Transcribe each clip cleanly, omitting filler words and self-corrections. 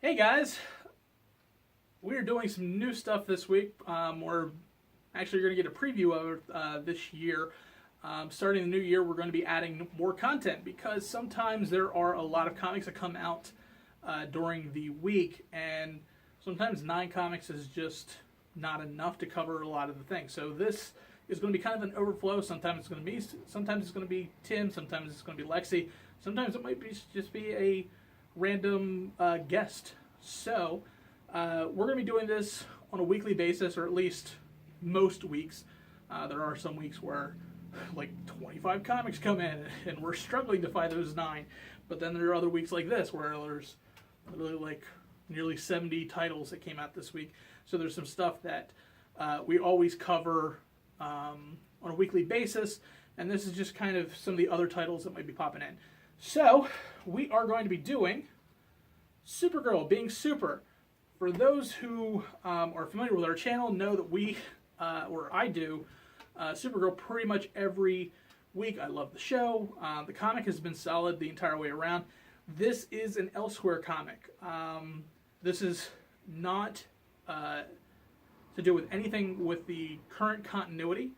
Hey guys, we're doing some new stuff this week. We're actually going to get a preview of it this year. Starting the new year, we're going to be adding more content because sometimes there are a lot of comics that come out during the week, and sometimes 9 comics is just not enough to cover a lot of the things. So this is going to be kind of an overflow. Sometimes it's going to be Tim, sometimes it's going to be Lexi, sometimes it might be just be a random guest. So we're going to be doing this on a weekly basis, or at least most weeks. There are some weeks where like 25 comics come in and we're struggling to find those 9. But then there are other weeks like this where there's literally like nearly 70 titles that came out this week. So there's some stuff that we always cover on a weekly basis. And this is just kind of some of the other titles that might be popping in. So we are going to be doing Supergirl Being Super. For those who are familiar with our channel, know that I do Supergirl pretty much every week. I love the show. The comic has been solid the entire way around. This is an Elsewhere comic. This is not to do with anything with the current continuity,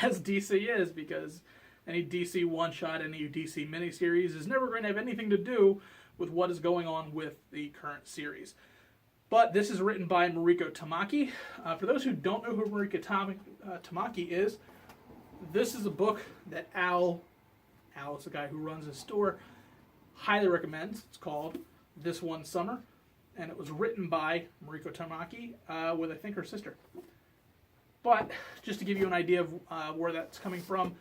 as DC is, because any DC one-shot, any DC miniseries is never going to have anything to do with what is going on with the current series. But this is written by Mariko Tamaki. For those who don't know who Mariko Tamaki is, this is a book that Al is the guy who runs his store, highly recommends. It's called This One Summer, and it was written by Mariko Tamaki with, I think, her sister. But just to give you an idea of where that's coming from,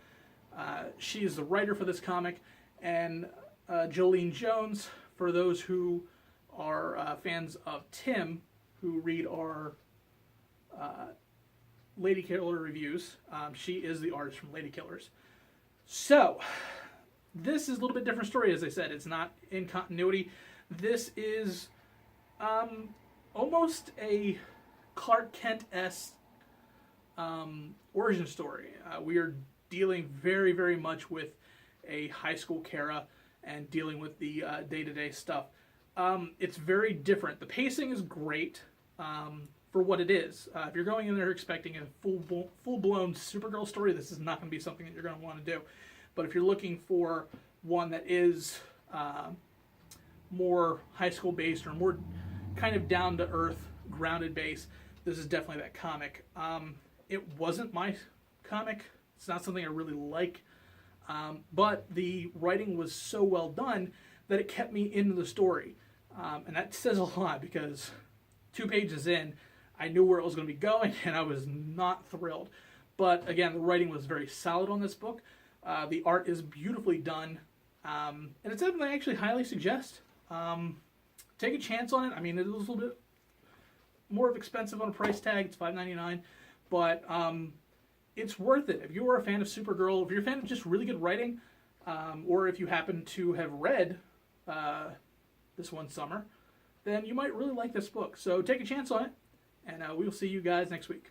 she is the writer for this comic, and Jolene Jones, for those who are fans of Tim, who read our Lady Killer reviews, she is the artist from Lady Killers. So, this is a little bit different story, as I said. It's not in continuity. This is almost a Clark Kent-esque origin story. We are dealing very, very much with a high school Kara and dealing with the day-to-day stuff. It's very different. The pacing is great for what it is. If you're going in there expecting a full-blown Supergirl story, this is not going to be something that you're going to want to do. But if you're looking for one that is more high school-based or more kind of down-to-earth, grounded base, this is definitely that comic. It wasn't my comic. It's not something I really like. But the writing was so well done that it kept me into the story. And that says a lot, because 2 pages in, I knew where it was going to be going, and I was not thrilled. But again, the writing was very solid on this book. The art is beautifully done. And it's something I actually highly suggest. Take a chance on it. I mean, it was a little bit more expensive on a price tag. It's $5.99. But it's worth it. If you are a fan of Supergirl, if you're a fan of just really good writing, or if you happen to have read This One Summer, then you might really like this book. So take a chance on it, and we'll see you guys next week.